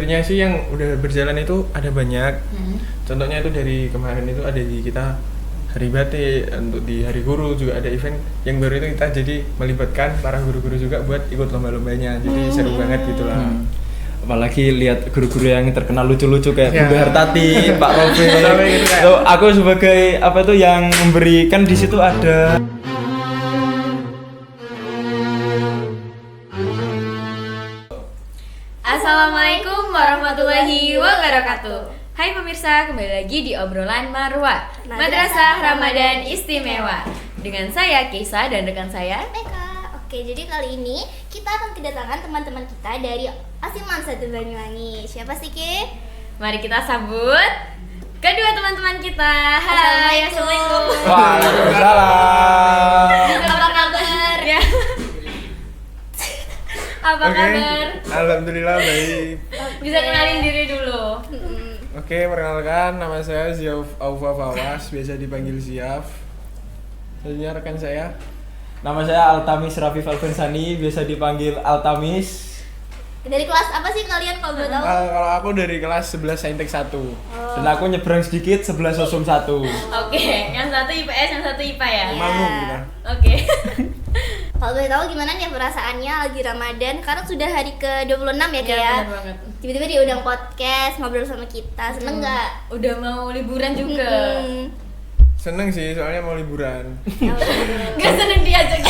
Sebenarnya sih yang udah berjalan itu ada banyak. Contohnya itu dari kemarin itu ada di kita Hari Batik, untuk di Hari Guru juga ada event yang baru itu kita jadi melibatkan para guru-guru juga buat ikut lomba-lombanya. Jadi seru banget gitu lah. Apalagi lihat guru-guru yang terkenal lucu-lucu kayak Ya. Bunda Hartati, Pak Rofi. Gitu kayak. Tuh, aku sebagai apa tuh yang memberikan di situ ada. Assalamualaikum warahmatullahi wabarakatuh. Hai pemirsa, kembali lagi di obrolan Marwa Madrasah Ramadan Istimewa dengan saya Keisa dan rekan saya. Meka. Oke, jadi kali ini kita akan kedatangan teman-teman kita dari Asiman 1 Banyuwangi. Siapa sih, Ki? Mari kita sambut kedua teman-teman kita. Hai, assalamualaikum. Waalaikumsalam. Apa kabar? Ya. Apa Oke. kabar? Alhamdulillah baik. Bisa kenalin diri dulu. Oke, perkenalkan nama saya Ziaf Aufa Fawas, biasa dipanggil Ziaf. Selanjutnya rekan saya. Nama saya Altamis Rafif Alfensani, biasa dipanggil Altamis. Dari kelas apa sih kalian kalau boleh tahu? Kalau aku dari kelas 11 Saintek 1. Dan aku nyebrang sedikit 11 Sosum 1. Oke, yang satu IPS, yang satu IPA ya. Iya. Manggung kita. Oke. Kalau boleh tahu gimana nih perasaannya lagi Ramadan? Karena sudah hari ke-26 ya, Ki Iya, ya. benar banget. Tiba-tiba diundang podcast, ngobrol sama kita. Seneng nggak? Udah mau liburan juga. Seneng sih, soalnya mau liburan. Gak seneng diajak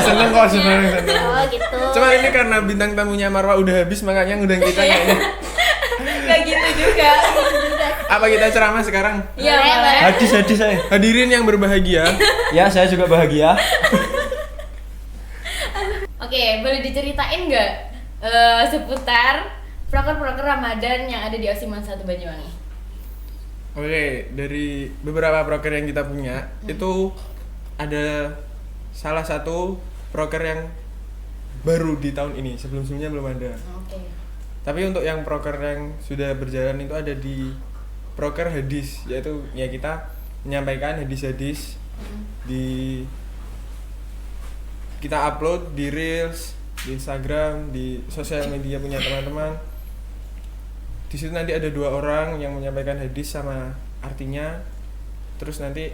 Seneng kok, seneng. Oh gitu. Cuma ini karena bintang tamunya Marwa udah habis, makanya ngundang kita kayaknya. Gak gitu juga. Apa kita ceramah sekarang? Iya, Boleh, boleh. Hadis saya. Hadirin yang berbahagia. Ya, saya juga bahagia. Oke, boleh diceritain nggak seputar proker-proker Ramadan yang ada di Osiman 1 Banyuwangi? Oke, dari beberapa proker yang kita punya, itu ada salah satu proker yang baru di tahun ini, sebelum-sebelumnya belum ada. Oke. Tapi untuk yang proker yang sudah berjalan itu ada di proker hadis, yaitu ya kita menyampaikan hadis-hadis di kita upload di Reels, di Instagram, di sosial media punya teman-teman. Di situ nanti ada 2 orang yang menyampaikan hadis sama artinya. Terus nanti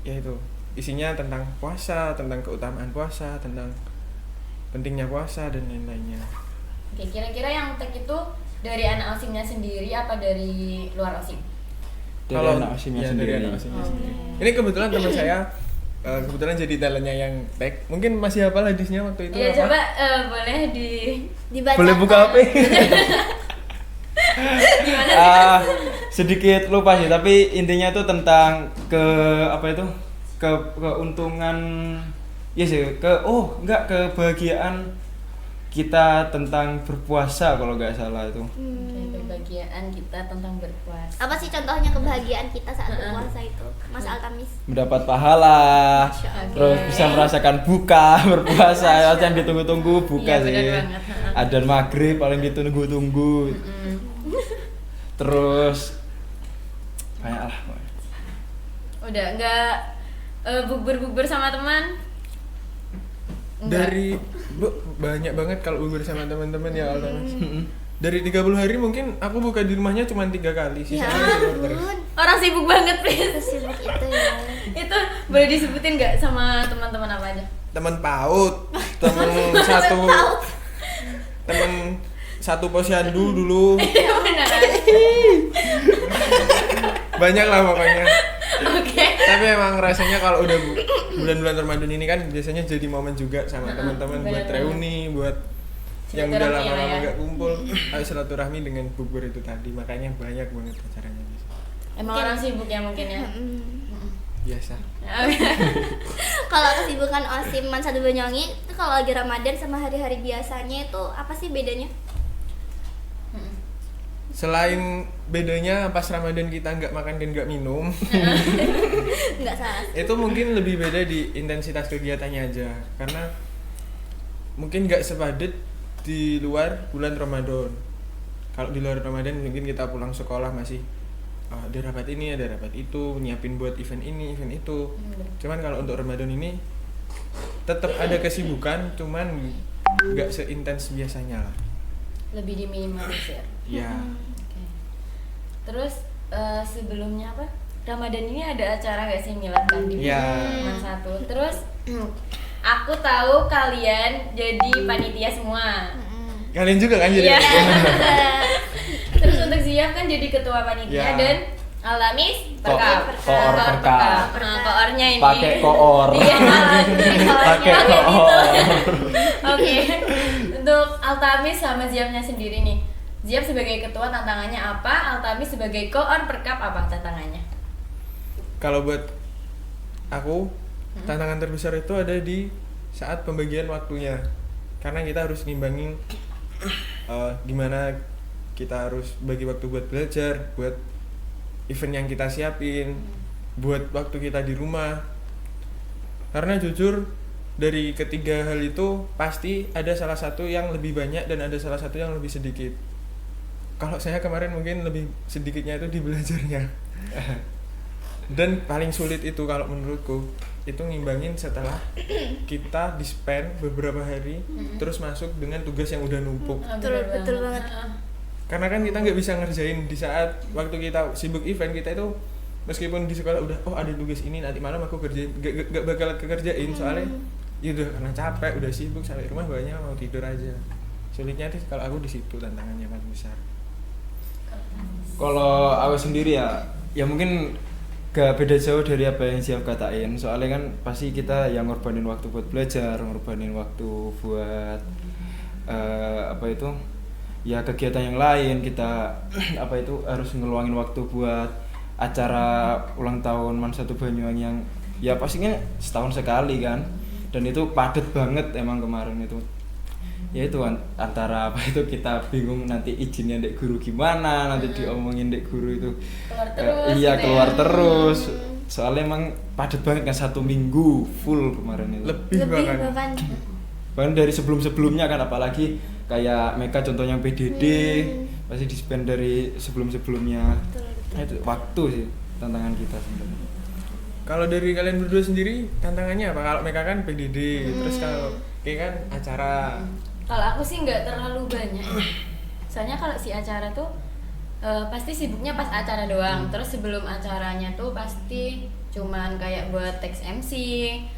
ya itu isinya tentang puasa, tentang keutamaan puasa, tentang pentingnya puasa dan lain-lainnya. Oke, kira-kira yang tag itu dari anak osimnya sendiri apa dari luar osim? Dari anak osimnya ya, sendiri. dari anak osimnya sendiri. Ini kebetulan teman saya kebetulan jadi talentnya yang tag. Mungkin masih hafal hadisnya waktu itu Ya apa? coba boleh Dibacakan. Boleh buka HP? Sedikit lupa sih, tapi intinya itu tentang keuntungan kebahagiaan kita tentang berpuasa kalau nggak salah itu. Oke, kebahagiaan kita tentang berpuasa. Apa sih contohnya kebahagiaan kita saat berpuasa itu, Mas Altamis? Mendapat pahala, terus bisa merasakan buka berpuasa yang ditunggu-tunggu buka Iya, benar sih. banget. Adzan maghrib paling ditunggu-tunggu. Terus banyak lah. Udah nggak bukber sama teman? Nggak. Banyak banget kalau bubur sama teman-teman ya Altamis. Dari 30 hari mungkin aku buka di rumahnya cuma 3 kali sih. Ya Sisanya ampun. Orang sibuk banget, please. Sesibuk itu ya. Itu boleh disebutin nggak sama teman-teman apa aja? teman PAUD, teman satu posyandu dulu. Iya benar. Banyak lah pokoknya. Oke. Tapi emang rasanya kalau udah bulan-bulan Ramadan ini kan biasanya jadi momen juga sama teman-teman buat benar-benar. reuni, buat yang udah Silaturahmi lama-lama ya. nggak kumpul, ayo silaturahmi dengan bubur itu tadi. Makanya banyak banget acaranya Emang orang sibuk ya mungkin ya. biasa. Kalau kesibukan Osiman 1 Banyuwangi itu kalau lagi Ramadan sama hari-hari biasanya itu apa sih bedanya? Selain bedanya pas Ramadan kita nggak makan dan nggak minum, Nggak salah. itu mungkin lebih beda di intensitas kegiatannya aja. Karena mungkin nggak sepadat di luar bulan Ramadan. Kalau di luar Ramadan mungkin kita pulang sekolah masih ada rapat ini, ada rapat itu, nyiapin buat event ini, event itu. Cuman kalau untuk Ramadan ini tetap ada kesibukan, cuman nggak seintens biasanya lah. lebih diminimalisir. Ya. Oke. Terus sebelumnya apa? Ramadan ini ada acara gak sih milad kan di Iya. Teman Satu. Terus aku tahu kalian jadi panitia semua. Kalian juga kan jadi. Iya. Terus untuk Ziaf kan jadi ketua panitia Iya. dan Altamis perkap. Koor perkap. Nah, koornya ini. Pakai koor. Iya. Pakai Pakai koor. Oke. Untuk Altamis sama Ziafnya sendiri nih. Ziaf sebagai ketua tantangannya apa? Altamis sebagai koor perkap apa tantangannya? Kalau buat aku, tantangan terbesar itu ada di saat pembagian waktunya. Karena kita harus ngimbangin gimana kita harus bagi waktu buat belajar, buat event yang kita siapin, buat waktu kita di rumah. Karena jujur dari ketiga hal itu pasti ada salah satu yang lebih banyak dan ada salah satu yang lebih sedikit. Kalau saya kemarin mungkin lebih sedikitnya itu di belajarnya. Dan paling sulit itu kalau menurutku itu ngimbangin setelah kita di-spend beberapa hari terus masuk dengan tugas yang udah numpuk. Betul banget. Karena kan kita nggak bisa ngerjain di saat waktu kita sibuk event, kita itu meskipun di sekolah udah ada tugas ini nanti malam aku kerjain, gak bakal kerjain soalnya ya udah karena capek, udah sibuk sampai rumah banyak mau tidur aja. Sulitnya sih kalau aku di situ tantangannya paling besar. Kalau aku sendiri ya mungkin gak beda jauh dari apa yang Ziaf katain. Soalnya kan pasti kita yang ngorbanin waktu buat belajar, ngorbanin waktu buat ya kegiatan yang lain. Kita harus ngeluangin waktu buat acara ulang tahun Man Satu Banyuwangi yang ya pastinya setahun sekali kan. Dan itu padat banget emang kemarin itu. Ya itu antara kita bingung nanti izinnya dek guru gimana, nanti diomongin dek guru itu keluar terus. Soalnya emang padat banget kan, 1 minggu full kemarin itu. Lebih bahkan. Bahkan dari sebelumnya kan, apalagi kayak mereka contohnya PDD pasti di-spend dari sebelumnya. Itu waktu sih tantangan kita sebenarnya. Kalau dari kalian berdua sendiri tantangannya apa? Kalau mereka kan PDD, terus kalau kayak kan acara. Kalau aku sih nggak terlalu banyak. Soalnya kalau si acara tuh pasti sibuknya pas acara doang. Terus sebelum acaranya tuh pasti cuman kayak buat teks MC,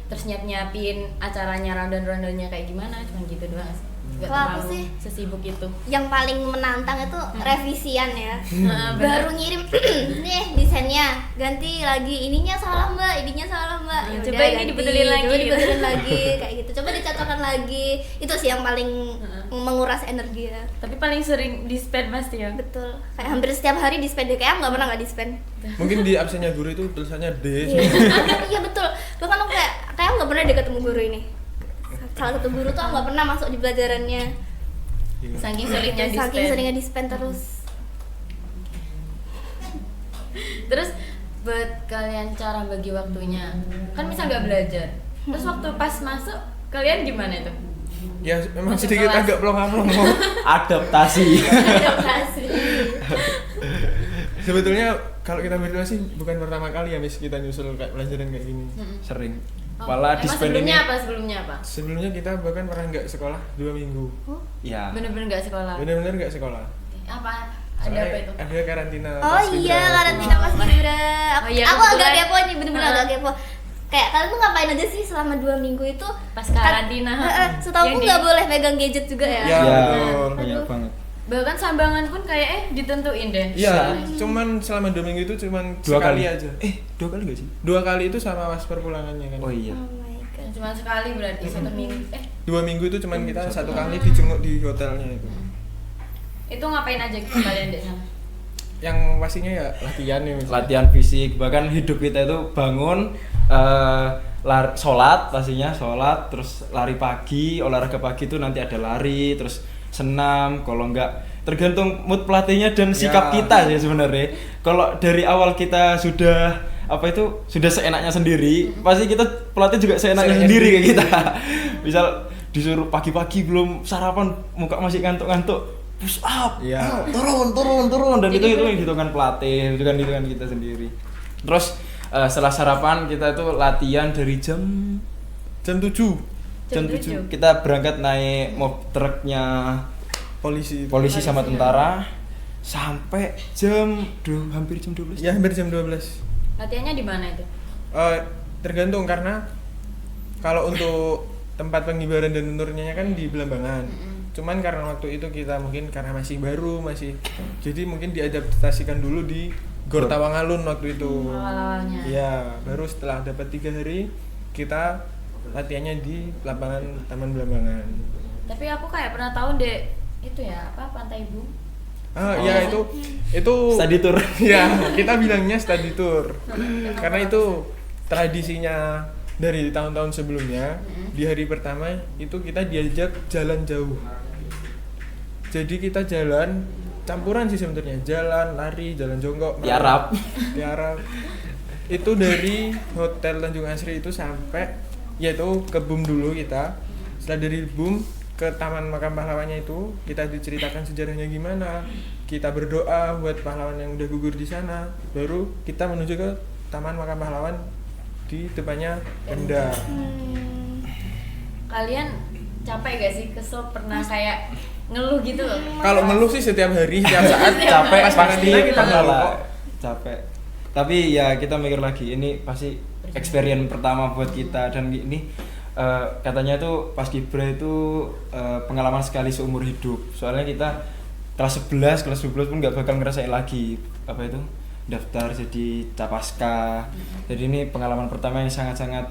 terus nyiapin acaranya ronda-rondanya kayak gimana, cuman gitu doang. Nggak Kalau aku terlalu sih sesibuk itu. yang paling menantang itu revisian ya. Bener. Baru ngirim nih desainnya, ganti lagi ininya salah mbak, ininya salah mbak. Ya Coba udah, ini ganti, dibetulin lagi. coba dibetulin lagi kayak gitu. Coba dicocokkan lagi. Itu sih yang paling menguras energi ya. Tapi paling sering di-spend pasti ya. Betul. Kayak hampir setiap hari di-spend deh. Kayak nggak pernah nggak di-spend. Mungkin di absennya guru itu tulisannya D. Iya betul. Bahkan aku kayak nggak pernah deh ketemu guru ini. Salah satu guru tuh nggak pernah masuk di pelajarannya. Saking seringnya Saking di-spend. seringnya di-spend terus. Terus buat kalian cara bagi waktunya, kan misal nggak belajar, terus waktu pas masuk kalian gimana itu? Ya memang Masuk sedikit kelas. agak pelongo-pelongo. Adaptasi. Adaptasi. Sebetulnya kalau kita berdua sih bukan pertama kali ya Miss kita nyusul kayak pelajaran kayak gini. Sering. Oh, Malah emang di-spend ini. sebelumnya apa? Sebelumnya kita bahkan pernah nggak sekolah 2 minggu. Ya. Bener-bener nggak sekolah. Benar-benar nggak sekolah. Apa? Ada Soalnya apa itu? Ada karantina. Oh pas iya, Libra. karantina pas Libra. Oh iya, Aku agak kebetulan. kepo nih, bener-bener agak kepo. Kayak kalian tuh ngapain aja sih selama 2 minggu itu? Pas karantina. Setahu aku Yang nggak di- boleh pegang gadget juga ya. Ya, Ya, betul. banyak banget. Bahkan sambangan pun kayak ditentuin deh. Iya, cuman selama 2 minggu itu cuman 2 sekali kali aja. 2 kali gak sih? 2 kali itu sama pas perpulangannya kan. Oh iya. Oh my god. Cuma sekali berarti 1 minggu. 2 minggu itu cuman kita 1 kali dijenguk di hotelnya itu. Itu ngapain aja kalian di sana? Yang pastinya ya latihan ya. Miss. Latihan fisik, bahkan hidup kita itu bangun sholat pastinya, sholat, terus lari pagi, olahraga pagi itu nanti ada lari, terus senam. Kalau enggak tergantung mood pelatihnya dan sikap Ya. kita sih sebenarnya. Kalau dari awal kita sudah sudah seenaknya sendiri, pasti kita pelatih juga seenaknya sendiri kayak kita. Misal disuruh pagi-pagi belum sarapan, muka masih ngantuk-ngantuk, push up, Iya. turun dan itu yang dihitungkan pelatih, itu kan kita sendiri. Terus setelah sarapan kita tuh latihan dari jam 7. jam 7 kita berangkat naik truknya polisi sama tentara sampai hampir jam 12. ya hampir jam 12. Latihannya di mana itu? Tergantung, karena kalau untuk tempat penghibaran dan turunnya kan di Belambangan. Cuman karena waktu itu kita mungkin karena masih baru, jadi mungkin diadaptasikan dulu di Gor Tawangalun waktu itu. Awal-awalnya. Iya, baru setelah dapat 3 hari kita latihannya di lapangan Taman Belambangan. Tapi aku kayak pernah tahu deh itu ya apa Pantai Bum. Ya itu Study tour. Ya, kita bilangnya study tour. Karena itu tradisinya dari tahun-tahun sebelumnya. Di hari pertama itu kita diajak jalan jauh. Jadi kita jalan campuran sih sebenarnya, jalan, lari, jalan jongkok, Tiarap. Itu dari Hotel Tanjung Asri itu sampai yaitu ke BUM dulu kita. Setelah dari BUM ke Taman Makam Pahlawannya itu kita diceritakan sejarahnya gimana, kita berdoa buat pahlawan yang udah gugur di sana, baru kita menuju ke Taman Makam Pahlawan di depannya Pemda. Kalian capek gak sih, kesel, pernah kayak ngeluh gitu loh? Kalau ngeluh sih setiap hari, setiap saat Capek pas pasti karantina kita ngeluh lah. kok. Capek. Tapi ya kita mikir lagi, ini pasti experience pertama buat kita, dan ini katanya tuh Paskibra itu pengalaman sekali seumur hidup. Soalnya kita kelas 11, kelas 12 pun nggak bakal ngerasain lagi apa itu daftar jadi Capaska. Jadi ini pengalaman pertama yang sangat-sangat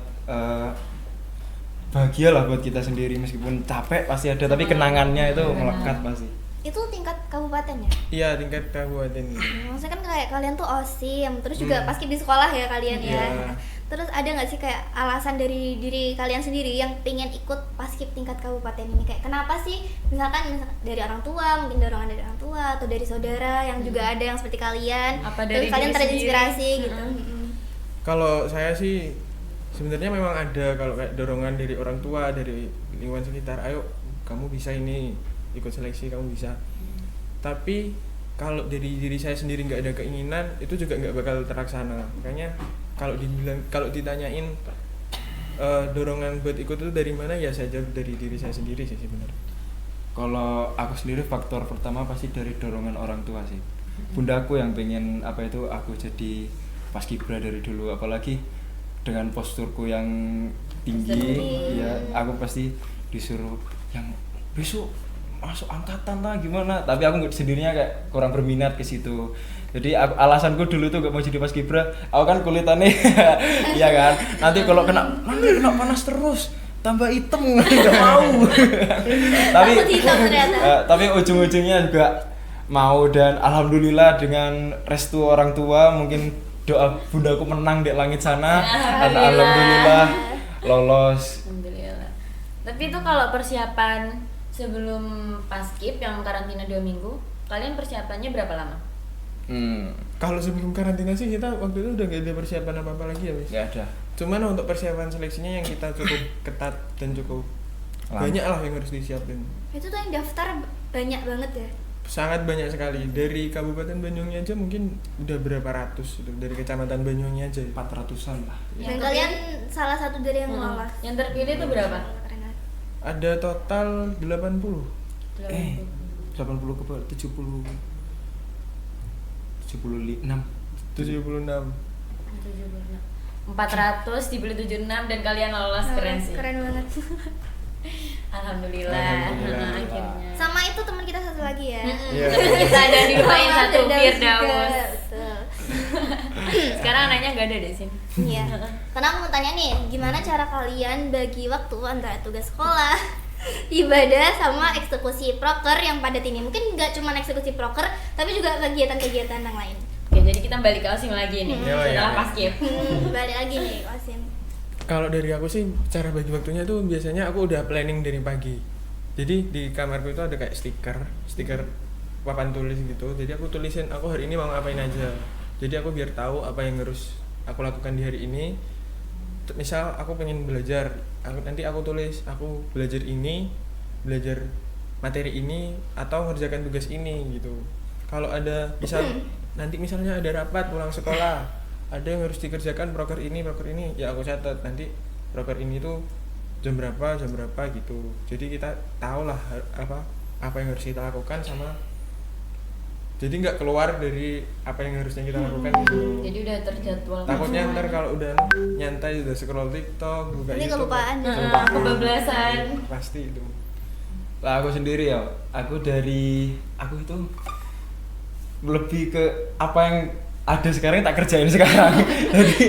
bahagia lah buat kita sendiri, meskipun capek pasti ada, tapi kenangannya itu melekat pasti. Itu tingkat kabupaten ya? Iya, tingkat kabupaten. Maksudnya kan kayak kalian tuh OSIM, terus juga pasti di sekolah ya kalian ya. Iya. Terus ada nggak sih kayak alasan dari diri kalian sendiri yang pengen ikut paskib tingkat kabupaten ini? Kayak kenapa sih? Misalkan dari orang tua, mungkin dorongan dari orang tua atau dari saudara yang juga ada yang seperti kalian. Apa Terus dari kalian diri terinspirasi sendiri? gitu. Kalau saya sih sebenarnya memang ada kalau kayak dorongan dari orang tua, dari lingkungan sekitar, ayo kamu bisa ini, ikut seleksi kamu bisa. Tapi kalau dari diri saya sendiri nggak ada keinginan, itu juga nggak bakal terlaksana. Makanya kalau ditanyain dorongan buat ikut itu dari mana, ya saya jawab dari diri saya sendiri sih sebenarnya. Kalau aku sendiri faktor pertama pasti dari dorongan orang tua sih. Bundaku yang pengen apa itu aku jadi Paskibra dari dulu, apalagi dengan posturku yang tinggi, ya aku pasti disuruh yang besok masuk angkatan lah gimana, tapi aku sendirinya kayak kurang berminat ke situ. Jadi alasanku dulu tuh gak mau jadi Paskibra, aku kan kulitannya iya kan, nanti kalau kena panas terus tambah hitam nggak mau. tapi ujung-ujungnya juga mau, dan alhamdulillah dengan restu orang tua, mungkin doa bundaku menang di langit sana, dan alhamdulillah lolos. Alhamdulillah. Tapi itu kalau persiapan sebelum Paskib yang karantina 2 minggu, kalian persiapannya berapa lama? Kalau sebelum karantina sih kita waktu itu udah gak ada persiapan apa-apa lagi ya, Mis? Gak ada. Cuman untuk persiapan seleksinya yang kita cukup ketat dan cukup banyak lah yang harus disiapin. Itu tuh yang daftar banyak banget ya? Sangat banyak sekali. Dari Kabupaten Banyuwangi aja mungkin udah berapa ratus itu, dari Kecamatan Banyuwangi aja. 400-an lah. Dan kalian salah satu dari yang lolos. Yang terpilih itu berapa? Ada total 80. 80 ke bawah, 76. 76. 400 dibeli 76 dan kalian lolos, keren sih. Keren banget. Alhamdulillah. Akhirnya. Sama itu teman kita satu lagi ya. Iya. Kita ada di rumah yang satu, Firdaus Firdaus. juga, betul. Sekarang anaknya gak ada deh sini. Iya. Karena aku mau tanya nih, gimana cara kalian bagi waktu antara tugas sekolah, ibadah, sama eksekusi proker yang padat ini? Mungkin nggak cuma eksekusi proker, tapi juga kegiatan-kegiatan yang lain. Oke, jadi kita balik ke Osim lagi nih. Setelah ya. Paskib. Balik lagi nih, Osim. Kalau dari aku sih cara bagi waktunya tuh biasanya aku udah planning dari pagi. Jadi di kamarku itu ada kayak stiker papan tulis gitu. Jadi aku tulisin aku hari ini mau ngapain aja. Jadi aku biar tahu apa yang harus aku lakukan di hari ini. Misal aku pengen belajar, nanti aku tulis aku belajar ini, belajar materi ini, atau ngerjakan tugas ini gitu. Kalau ada nanti misalnya ada rapat pulang sekolah, ada yang harus dikerjakan proker ini, ya aku catat nanti proker ini tuh jam berapa gitu. Jadi kita tahu lah apa apa yang harus kita lakukan sama jadi nggak keluar dari apa yang harusnya kita lakukan gitu. Jadi udah terjadwal. Takutnya ntar kalau udah nyantai udah scroll TikTok, buka Ini YouTube, kelupaan. Kebablasan. pasti itu. Lah aku sendiri ya, aku itu lebih ke apa yang ada sekarang tak kerjain sekarang. Jadi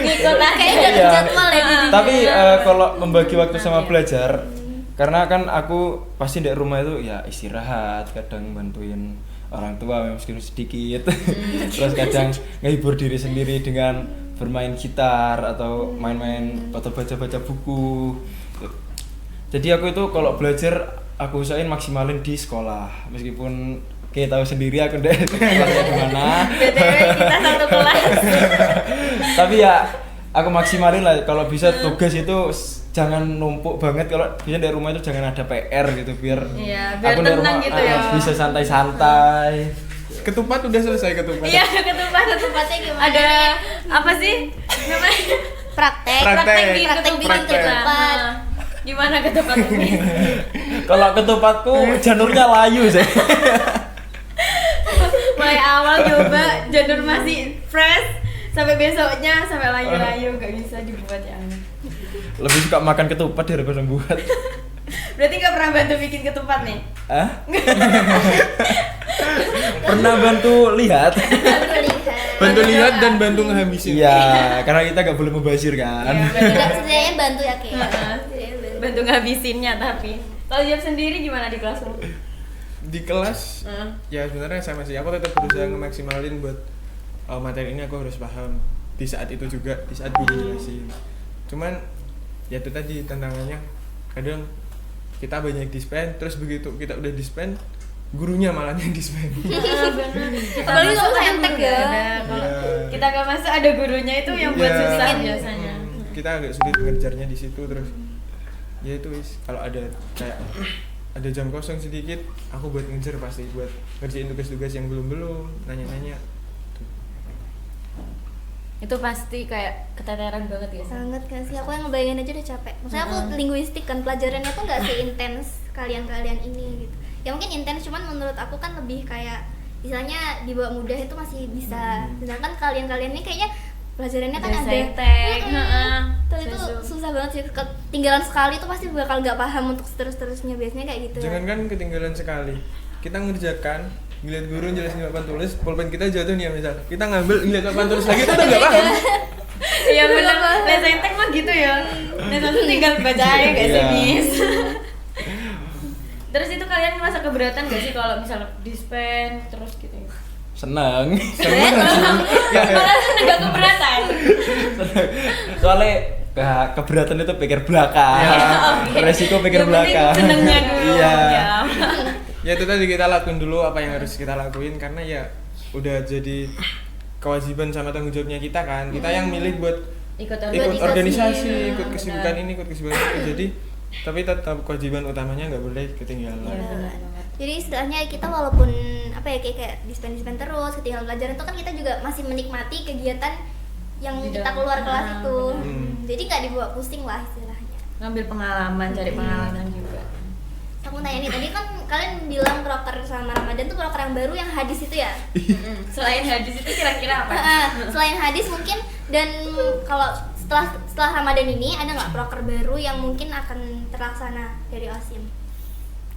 Ngikut aja. Kayaknya udah Iya. terjadwal ya jadi. tapi kalau membagi waktu sama belajar, karena kan aku pasti di rumah itu ya istirahat, kadang bantuin orang tua meskipun sedikit, terus kadang ngehibur diri sendiri dengan bermain gitar atau main-main atau baca-baca buku. Jadi aku itu kalau belajar aku usahain maksimalin di sekolah, meskipun kayak tahu sendiri aku udah kelasnya gimana. BTW kita satu kelas. Tapi ya aku maksimalin lah, kalau bisa tugas itu jangan numpuk banget, kalau bisa dari rumah itu jangan ada PR gitu biar Iya, biar aku dari tenang rumah gitu ya. bisa santai-santai. Ketupat udah selesai ketupat. Iya, ketupat. Tempatnya gimana? Ada apa sih namanya? Praktek. Praktek. bikin Praktek bikin ketupat. ketupat. Nah, gimana ketupat ini? Kalau ketupatku janurnya layu sih. Mulai awal coba janur masih fresh sampai besoknya sampai layu-layu gak bisa dibuat ya. Lebih suka makan ketupat daripada buat. Berarti gak pernah bantu bikin ketupat nih? Hah? Pernah bantu lihat? Bantu lihat dan bantu ngehabisin. Iya, karena kita gak boleh mubazir kan. Iya, Enggak, setidaknya bantu ya Ki. Heeh. Setidaknya bantu. Bantu ngabisinnya tapi. Kalau Jab sendiri gimana di kelasmu? Di kelas ya sebenarnya sama sih, aku tetap berusaha ngemaksimalin buat materi ini aku harus paham di saat itu juga, di saat guru jelasin. Cuman ya itu tadi tantangannya, kadang kita banyak dispen, terus begitu kita udah dispen gurunya malah yang dispen. Apalagi kalau saintek ya. Kalau Iya. kita gak masuk ada gurunya itu yang buat Iya. susah biasanya. Kita agak sulit ngejarnya di situ, terus ya itu wis kalau ada kayak ada jam kosong sedikit aku buat ngejar, pasti buat ngerjain tugas-tugas yang belum nanya-nanya. Itu pasti kayak keteteran banget ya. Sangat kan sih, aku yang ngebayangin aja udah capek. Maksudnya aku linguistik kan, pelajarannya tuh nggak seintens kalian-kalian ini gitu. Ya mungkin intens, cuman menurut aku kan lebih kayak misalnya dibawa mudah itu masih bisa. Sedangkan kalian-kalian ini kayaknya pelajarannya kan ada saintek, Terus itu susah banget sih, ketinggalan sekali tuh pasti bakal nggak paham untuk terus-terusnya, biasanya kayak gitu. Jangankan ketinggalan sekali, kita ngerjakan ngeliat guru jelasin papan tulis, pulpen kita jatuh nih ya misal, kita ngambil ngeliat papan tulis lagi, kita udah nggak paham. Iya benar. Les saintek mah gitu ya. Les itu tinggal baca aja kayak Iya. semis. Terus itu kalian merasa keberatan gak sih kalau misal dispen terus gitu? Seneng. Malah enggak keberatan. Soalnya keberatan itu pikir belakang. Oke. Resiko pikir Yang penting belakang. senengnya dulu. Iya. Ya. Ya itu tadi kita lakuin dulu apa yang harus kita lakuin, karena ya udah jadi kewajiban sama tanggung jawabnya kita kan. Kita yang milih buat Ikut ikut organisasi, ikut benar. kesibukan ini, ikut kesibukan itu. Jadi tapi tetap kewajiban utamanya nggak boleh ketinggalan. Iya, benar banget. Jadi istilahnya kita walaupun apa ya kayak dispen terus, ketinggalan pelajaran itu kan kita juga masih menikmati kegiatan yang Di kita dalam- keluar kelas itu. Hmm. Jadi nggak dibawa pusing lah istilahnya. Ngambil pengalaman, cari pengalaman juga. Aku nanya nih, tadi kan kalian bilang proker selama Ramadan tuh proker yang baru yang hadis itu ya? Selain hadis itu kira-kira apa? Selain hadis mungkin, dan kalau setelah Ramadan ini ada nggak proker baru yang mungkin akan terlaksana dari OSIM?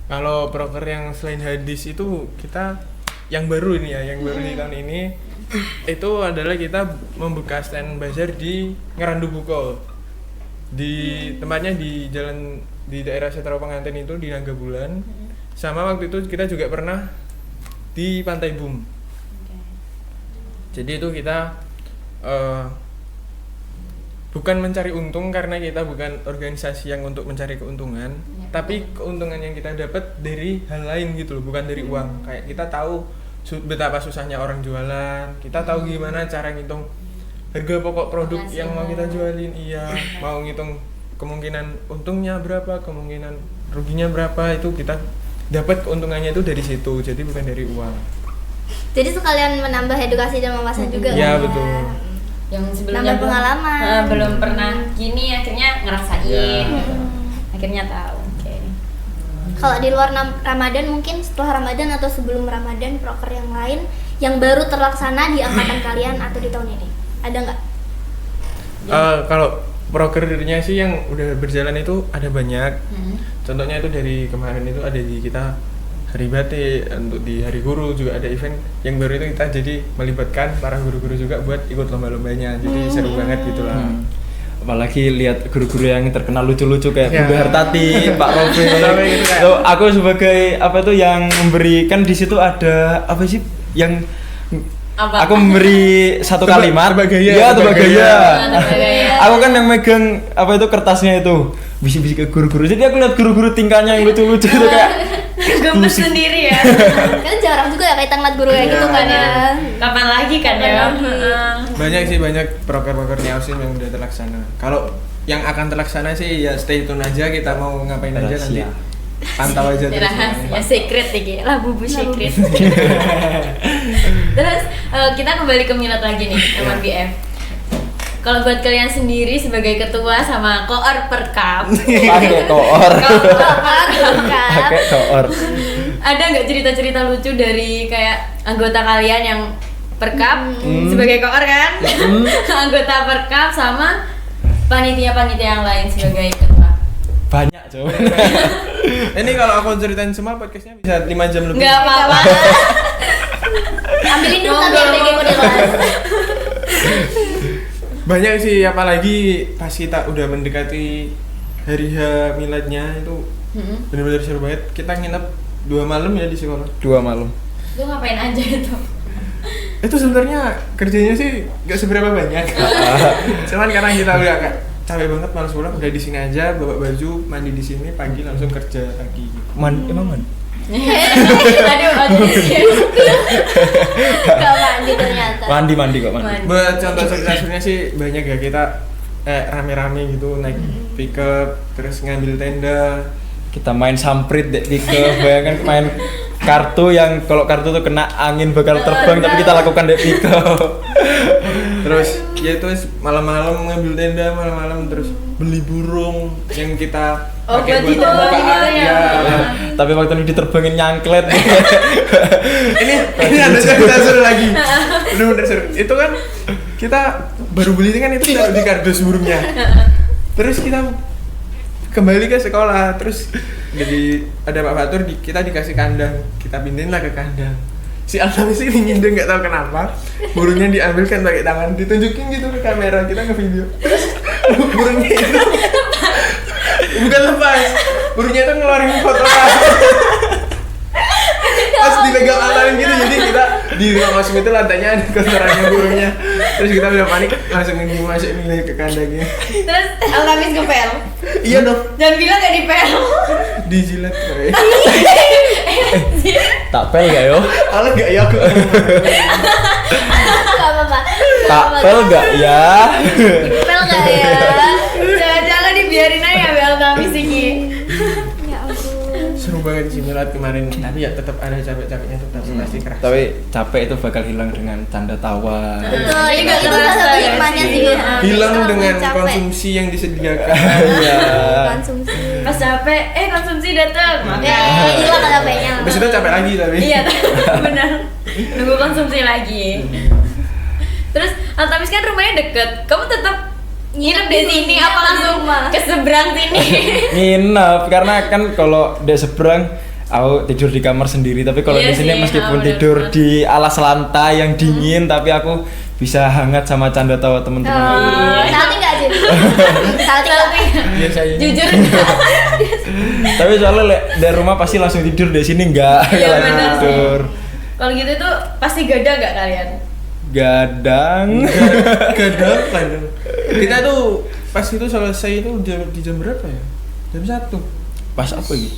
Kalau proker yang selain hadis itu kita yang baru ini ya, yang baru di tahun ini itu adalah kita membuka stand bazar di Ngerandu Bukol. Di tempatnya di jalan di daerah Setara Pengantin itu di Naga Bulan. Sama waktu itu kita juga pernah di Pantai Bum. Jadi itu kita bukan mencari untung karena kita bukan organisasi yang untuk mencari keuntungan, tapi keuntungan yang kita dapat dari hal lain gitu loh, bukan dari uang. Kayak kita tahu betapa susahnya orang jualan, kita tahu gimana cara ngitung harga pokok produk yang mau kita jualin, mau ngitung kemungkinan untungnya berapa, kemungkinan ruginya berapa, itu kita dapat keuntungannya itu dari situ, jadi bukan dari uang. Jadi sekalian menambah edukasi dan wawasan juga Iya, kan, betul. Yang sebelumnya Nambah pengalaman. belum pernah gini akhirnya ngerasain Ya. gitu. Akhirnya tahu. Oke. Kalau di luar Ramadan mungkin setelah Ramadan atau sebelum Ramadan proker yang lain yang baru terlaksana di angkatan kalian atau di tahun ini, ada nggak? Kalau prokernya sih yang udah berjalan itu ada banyak. Contohnya itu dari kemarin itu ada di kita Hari Batik, untuk di Hari Guru juga ada event yang baru itu kita jadi melibatkan para guru-guru juga buat ikut lomba-lombanya. Jadi seru banget gitu lah. Apalagi lihat guru-guru yang terkenal lucu-lucu kayak Ya. Bunda Hartati, Pak Rofi. Gitu kayak. Tuh, aku sebagai apa tuh yang memberikan di situ ada apa sih yang Apa? aku memberi satu kalimat. Tebak gaya, Iya, tebak tebak gaya. gaya. Tebak gaya. Aku kan yang megang apa itu kertasnya itu. Bisik-bisik ke guru-guru. Jadi aku lihat guru-guru tingkahnya yang lucu-lucu itu kayak Gemes sendiri ya. Kan jarang juga ya kita ngeliat guru kayak gitu kan ya. Kapan lagi kan ya? Kapan lagi? Banyak sih, banyak proker-prokernya OSIM yang udah terlaksana. Kalau yang akan terlaksana sih ya stay tune aja, kita mau ngapain aja nanti. Rahasia. Pantau aja terus. Rahasia secret nih, lah bubu secret. Terus kita kembali ke minat lagi nih, teman BF. Kalau buat kalian sendiri sebagai ketua sama koor perkap, pakai koor. Pakai koor. ada nggak cerita-cerita lucu dari kayak anggota kalian yang perkap sebagai koor kan? Anggota perkap sama panitia-panitia yang lain sebagai ketua. Banyak coba. Ini kalau aku ceritain semua podcastnya bisa 5 jam lebih. Nggak apa-apa. Ambilin dulu nanti yang bikin kode kelas. Banyak sih, apalagi pas kita udah mendekati hari H miladnya itu benar-benar seru banget. Kita nginep 2 malam ya di sekolah. 2 malam. Lu ngapain aja itu? Itu sebenarnya kerjanya sih nggak seberapa banyak. Cuman karena kita udah kayak capek banget malas pulang, udah di sini aja, bawa baju, mandi di sini, pagi langsung kerja lagi. Emang man? Aduh, Gak mandi ternyata. Mandi kok mandi. Buat contoh suksesnya sih banyak ya, kita rame-rame gitu naik pickup, terus ngambil tenda. Kita main samprit dek pickup, bayangkan main kartu yang kalau kartu tuh kena angin bakal terbang tapi kita lakukan dek pickup. Terus ya itu malam-malam ngambil tenda, malam-malam terus beli burung yang kita pakai buat diterbangin pembukaan gitu ya. ya. Tapi waktu itu diterbangin nyangklet. ini ada cerita seru lagi. Bener-bener seru. Itu kan kita baru beli kan itu taruh di kardus burungnya. Terus kita kembali ke sekolah, terus jadi ada Pak Fatur, kita dikasih kandang, kita pindahin lah ke kandang. Si Altamis ini ngindeng nggak tahu kenapa, burungnya diambilkan pakai tangan, ditunjukin gitu ke kamera, kita nge-video. Terus burungnya itu bukan lepas, burungnya itu ngeluarin foto. Pas dipegang Altamis gitu, jadi kita di ruang masuk itu lantainya ada kotorannya burungnya. Terus kita udah panik, langsung masuk milih ke kandangnya. Terus Altamis ngepel. Iya dong, Jangan bilang gak dipel. dijilat coy. Tak pel gak yo? Alat gak ya aku? Gak apa-apa. Tak pel gak ya? Pel gak ya? Jangan-jangan dibiarin aja ya Altamis ini. Ya ampun. Seru banget sih milad kemarin, tapi ya tetap ada capek-capeknya, tetap pasti keras. Tapi capek itu bakal hilang dengan canda tawa. Betul, Ini itu gak salah terasa satu ya hikmahnya sih. sih. Hilang Kita dengan capek. konsumsi yang disediakan. Iya. Konsumsi. Pas capek, konsumsi datang. Hilang capeknya. Habis itu capek lagi tapi. Iya, benar. Nunggu konsumsi lagi. Terus Altamis kan rumahnya deket. Kamu tetap nginep di sini Iya, apa di langsung rumah. ke seberang sini? Nginep karena kan kalau di seberang aku tidur di kamar sendiri, tapi kalau Iya di sini sih, meskipun bener. tidur di alas lantai yang dingin tapi aku bisa hangat sama canda tawa teman-teman. Salting nggak Jim? Salting nggak? Biasanya. Jujur. Tapi soalnya dari rumah pasti langsung tidur, di sini enggak. Iya, Langsung bener sih. tidur. Kalau gitu tuh pasti gada gak kalian? Gadang. Kadang. Kita tuh pas itu selesai itu di jam berapa ya? Jam 1. Pas apa gitu?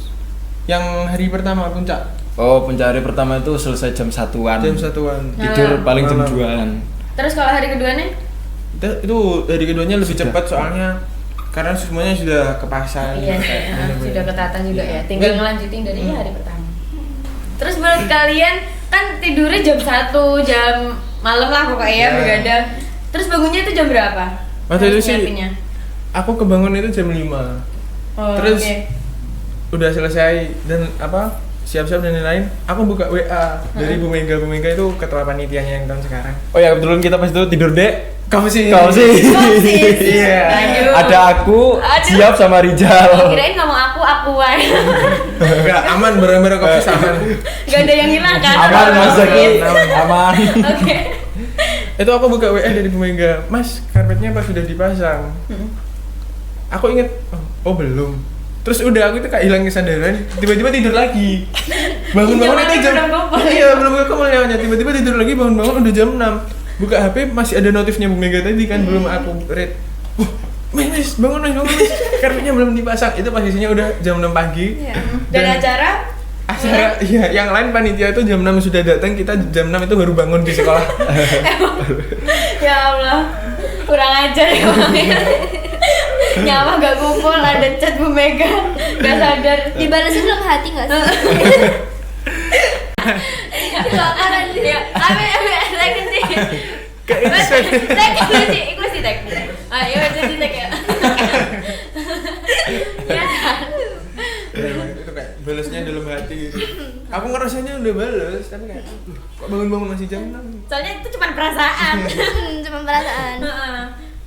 Yang hari pertama puncak. Oh, pencari pertama itu selesai jam 1-an. Jam 1-an. Tidur paling jam Malam. 2-an. Terus kalau hari keduanya? Itu hari keduanya lebih Sudah. cepat soalnya karena semuanya sudah kepasang. Iya sih, Bener-bener. sudah ketata juga Iya. ya. Tinggal ngelanjutin dari hari pertama. Terus menurut kalian kan tidurnya jam 1, jam malam lah pokoknya Iya. begadang. Terus bangunnya itu jam berapa? Waktu itu Harus sih nyiapinnya. aku kebangun itu jam 5. Oh, Terus oke. udah selesai dan siap-siap dan lain-lain, aku buka WA dari Bu Mega itu ketua panitianya yang tahun sekarang. Oh ya, kebetulan kita pas itu tidur dek. Kamu sih. Iya. Ada aku, Siap sama Rijal. Kirain ngomong aku wae. Enggak, aman, bareng-bareng kopi aman. Gak ada yang hilang kan? Aman Mas Zaki, aman. Oke. Itu aku buka WA dari Bu Mega, Mas, karpetnya pas sudah dipasang. Aku inget, oh belum. Terus udah aku itu kayak hilang kesadaran, tiba-tiba tidur lagi. Bangun-bangun itu jam. Iya, belum buka kumpulnya, tiba-tiba tidur lagi, bangun-bangun udah jam 6. Buka HP masih ada notifnya Bu Mega tadi kan, belum aku read. Wah, Mas, bangun Mas. Karpetnya belum dipasang. Itu posisinya udah jam 6 pagi. Iya. Dan acara iya, yang lain panitia itu jam 6 sudah datang, kita jam 6 itu baru bangun di sekolah. Ya Allah, kurang ajar ya Bang. Nyawa gak kumpul, ada chat Bu Mega, gak sadar. Dibalesin dalam hati nggak sih? Kebakaran dia. Lagi sih. Ikut sih tek. Ayo jadi tek ya. Ya. Itu kayak balesnya dalam hati gitu. Aku ngerasanya udah bales, tapi kayak kok bangun-bangun masih jam 6. Soalnya itu cuma perasaan. Cuma perasaan.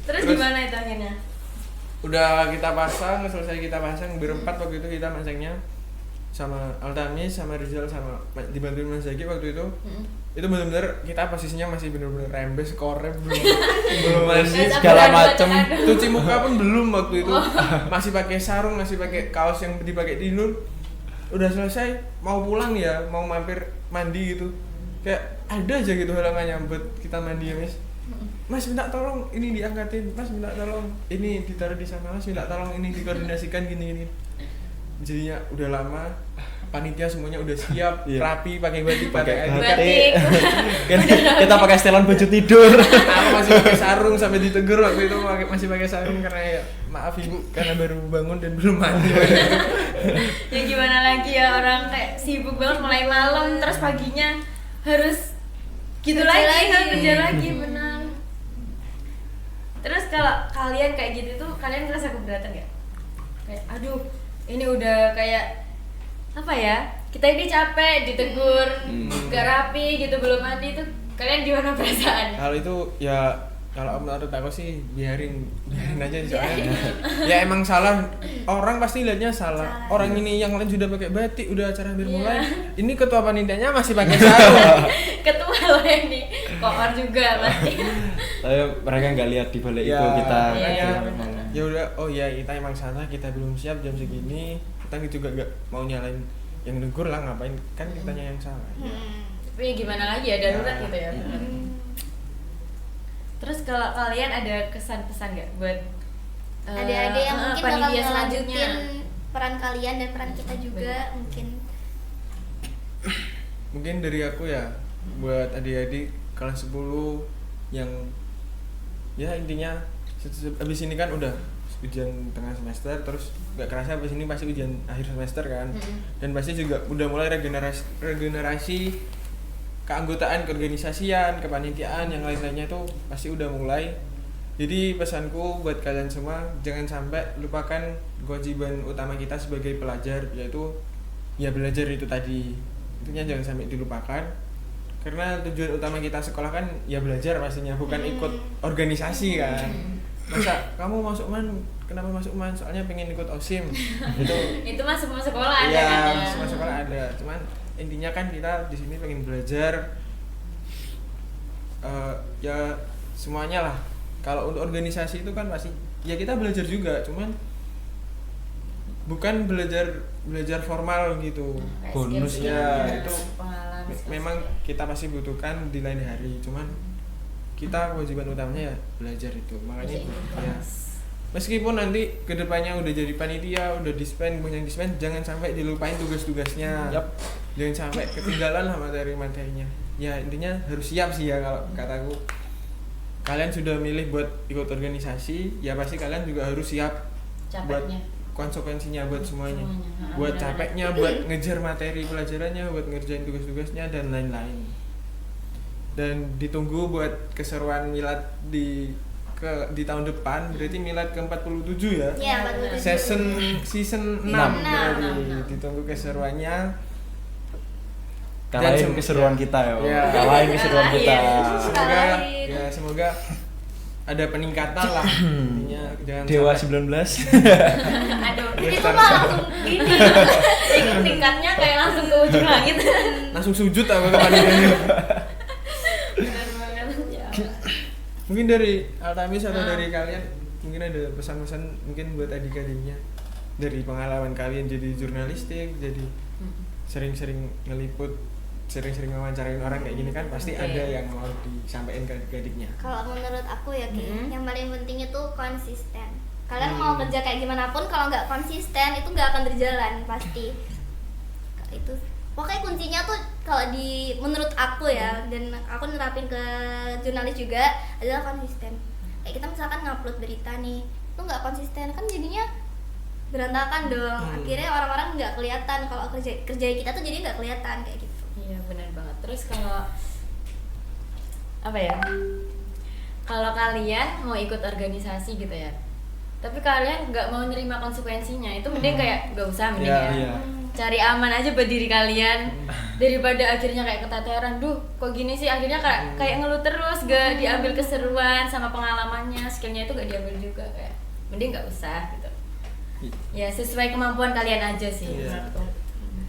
Terus gimana itu akhirnya? Udah kita pasang, selesai kita pasang berempat waktu itu kita masangnya sama Altamis, sama Rizal, sama dibantuin Mas Zaki waktu itu. Itu benar-benar kita posisinya masih benar-benar rembes, korep belum masih segala macem. Cuci muka pun belum waktu itu. Masih pakai sarung, masih pakai kaos yang dipakai di Nur. Udah selesai, mau pulang ya, mau mampir mandi gitu. Kayak ada aja gitu halangannya buat kita mandi ya, Mas minta tolong ini diangkatin, Mas minta tolong ini ditaruh di sana, Mas minta tolong ini dikoordinasikan gini. Jadinya udah lama, panitia semuanya udah siap, rapi, pakai batik, pakai batik. Kita pakai setelan baju tidur. Aku masih pakai sarung sampai ditegur waktu itu, masih pakai sarung karena ya maaf Ibu karena baru bangun dan belum mandi. Ya gimana lagi ya, orang kayak sibuk banget mulai malam terus paginya harus gitu lagi kerja lagi, benar. Terus kalau kalian kayak gitu tuh, kalian ngerasa keberatan gak? Kayak aduh, ini udah kayak apa ya? Kita ini capek ditegur, gak rapi gitu, belum mandi tuh. Kalian gimana perasaannya? Hal itu ya kalau menurut aku sih biarin aja soalnya. Ya emang salah, orang pasti lihatnya salah. Orang ini yang lain sudah pakai batik, udah acara hampir mulai. Ini ketua panitianya masih pakai sarung. Ketua lo ini, koor juga pasti. Tapi mereka nggak lihat di balik Ya, itu kita. ya udah, oh ya kita emang salah, kita belum siap jam segini. Kita juga nggak mau nyalain yang negur lah, ngapain kan kitanya yang salah. Tapi gimana lagi ya, darurat gitu ya. Terus kalau kalian ada kesan-pesan nggak buat adik-adik yang mungkin bakal panitia ngelanjutin peran kalian dan peran kita juga mungkin dari aku ya, buat adik-adik kelas 10 yang ya intinya abis ini kan udah ujian tengah semester, terus nggak kerasa abis ini pasti ujian akhir semester kan. Dan pasti juga udah mulai regenerasi keanggotaan, keorganisasian, kepanitiaan, yang lain-lainnya tuh pasti udah mulai. Jadi pesanku buat kalian semua, jangan sampai lupakan kewajiban utama kita sebagai pelajar, yaitu ya belajar itu tadi. Intinya jangan sampai dilupakan, karena tujuan utama kita sekolah kan ya belajar pastinya, bukan ikut organisasi kan. Masa kamu masuk kenapa masuk soalnya pengen ikut OSIM. itu masuk sekolah ada ya, kan ya. masuk sekolah ada, cuman intinya kan kita di sini pengen belajar, ya semuanya lah. Kalau untuk organisasi itu kan pasti ya kita belajar juga, cuman bukan belajar formal gitu. Bonusnya itu memang kita pasti butuhkan di lain hari, cuman kita kewajiban utamanya ya belajar itu. Makanya ya meskipun nanti kedepannya udah jadi panitia, udah banyak dispen, jangan sampai dilupain tugas-tugasnya. Jangan sampai ketinggalan lah materi-materinya. Ya intinya harus siap sih ya kalau kataku. Kalian sudah milih buat ikut organisasi, ya pasti kalian juga harus siap buat konsekuensinya, buat semuanya. Buat capeknya, buat ngejar materi pelajarannya, buat ngerjain tugas-tugasnya dan lain-lain. Dan ditunggu buat keseruan milad di di tahun depan berarti milad ke-47 ya. Iya, 47. Season 6 Enam. berarti. Ditunggu keseruannya. Kalahin Dan keseruan kita ya. Iya. Kalahin keseruan kita. Semoga Kalahin. semoga ada peningkatan lah. Intinya jangan Dewa sampai- 19. Aduh, Itu mah langsung ini tingkatnya kayak langsung ke ujung langit. langsung sujud apa kemarin. Bener banget. Ya. Mungkin dari Altamis atau dari kalian mungkin ada pesan-pesan mungkin buat adik-adiknya dari pengalaman kalian jadi jurnalistik, jadi sering-sering ngeliput, sering-sering wawancarain orang kayak gini kan pasti Oke. ada yang mau disampaikan ke adik-adiknya. Kalau menurut aku ya Ki, Mm-hmm. yang paling penting itu konsisten. Kalian mau kerja kayak gimana pun kalau nggak konsisten itu nggak akan berjalan pasti. Itu pokoknya kuncinya tuh kalau di menurut aku ya, dan aku nerapin ke jurnalis juga adalah konsisten. Kayak kita misalkan ngupload berita nih, itu nggak konsisten kan jadinya berantakan dong. Akhirnya orang-orang nggak kelihatan kalau kerja kita tuh jadi nggak kelihatan kayak gitu. Iya benar banget. Terus kalau apa ya? Kalau kalian mau ikut organisasi gitu ya, tapi kalian nggak mau nerima konsekuensinya, itu mending kayak nggak usah mending Iya, ya. iya. Cari aman aja buat diri kalian daripada akhirnya kayak keteteran. Duh, kok gini sih? Akhirnya kayak ngeluh terus, gak diambil keseruan sama pengalamannya, skillnya itu gak diambil juga, kayak mending nggak usah gitu. Ya sesuai kemampuan kalian aja sih. Iya. menurutku.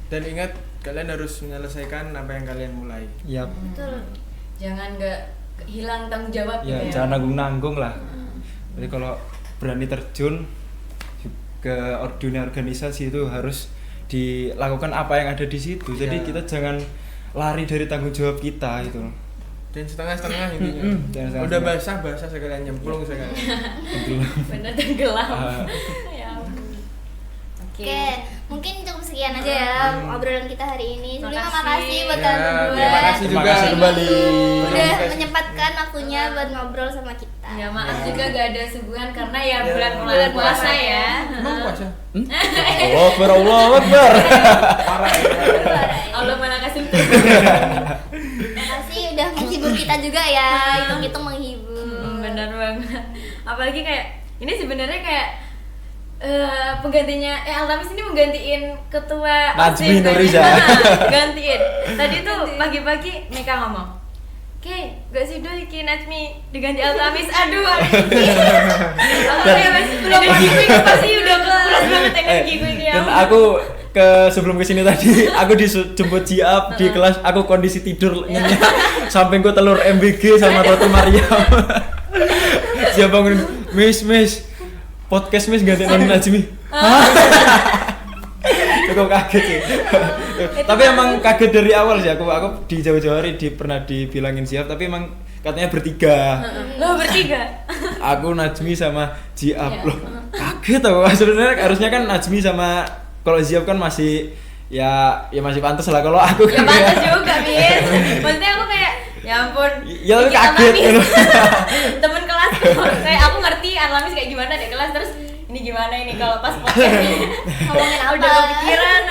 Dan ingat kalian harus menyelesaikan apa yang kalian mulai. Yap. Betul. Jangan nggak hilang tanggung jawab Ya, gitu ya. jangan nanggung-nanggung lah. Jadi kalau berani terjun ke dunia organisasi itu harus dilakukan apa yang ada di situ. Jadi Ya. kita jangan lari dari tanggung jawab kita gitu. Dan setengah-setengah intinya. Jangan setengah-setengah. Udah basah sekalian nyemplung sekalian. Bener tenggelam. Ah. Ya ampun. Oke. Oke, mungkin cukup sekian aja ya obrolan kita hari ini. Sebelumnya Makasih. makasih buat Ya, kalian berdua. terima kasih Terima juga. kasih kembali. Udah menyempatkan waktunya buat ngobrol sama kita. Ya maaf juga gak ada suguhan karena ya Ya, bulan bulan puasa puasa. ya. Emang puasa? Allah Akbar, Allah Akbar. Parah ya. Allah mana kasih. Makasih udah menghibur kita juga ya. Hitung-hitung menghibur. Bener banget. Apalagi kayak ini sebenarnya kayak penggantinya Altamis ini menggantiin ketua Najmi OSIS kan? Nuriza. Gantiin. Tadi tuh pagi-pagi Meka ngomong, "Oke, gak sih doi Ki Najmi diganti Altamis." Aduh. Aku kayak masih belum pasti udah keras banget energi gue ini. Dan aku sebelum kesini tadi aku dijemput Jiap di kelas, aku kondisi tidur nyenyak sampingku telur MBG sama roti Mariam. Jiap bangun, Miss podcast Miss ganti non Najmi. Cukup kaget sih. Tapi emang kaget dari awal sih, aku di jauh-jauh hari pernah dibilangin Jiap, tapi emang katanya bertiga. Lo bertiga. Aku Najmi sama Jiap. Iya. Loh, kaget aku. Sebenarnya harusnya kan Najmi sama kalau Ziap kan masih ya masih pantas lah. Kalau aku Ya kan pantas juga, Bis. Maksudnya aku kayak ya ampun. Ya, lu Dikit kaget Altamis. gitu. Temen kelas kayak aku ngerti Altamis kayak gimana di kelas, terus ini gimana ini kalau pas podcast Ngomongin apa? udah kepikiran.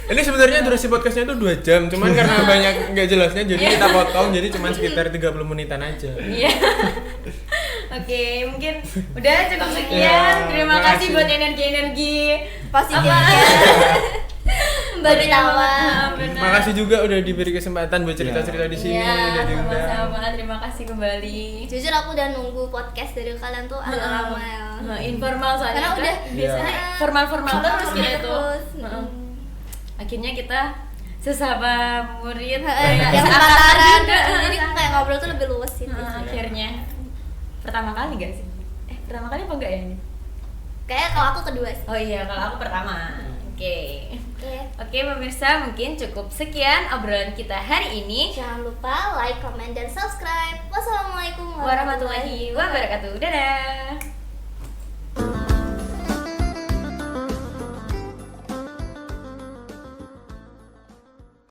Ini sebenarnya durasi podcastnya itu 2 jam, cuman karena banyak nggak jelasnya jadi Iya. kita potong jadi cuman sekitar 30 menitan aja. Iya. Oke, mungkin udah cukup sekian. Ya, Terima kasih makasih. buat energi-energi Positifnya. Bagi tawa. Benar. Makasih juga udah diberi kesempatan buat cerita-cerita di sini, Iya, udah diundang. sama-sama. Terima kasih kembali. Jujur aku udah nunggu podcast dari kalian tuh agak lama ya. Informal soalnya Karena kan udah biasanya Iya. formal-formal terus kita itu. Terus. Akhirnya kita sesama murid Yang sepantaran. Jadi kayak ngobrol tuh lebih luas sih. akhirnya pertama kali gak sih? Pertama kali apa enggak ya ini? Kayak kalau aku kedua sih. Oh iya, kalau aku pertama. Oke. Oke. Oke pemirsa, mungkin cukup sekian obrolan kita hari ini. Jangan lupa like, comment, dan subscribe. Wassalamualaikum Warahmatullahi wabarakatuh. Dadah.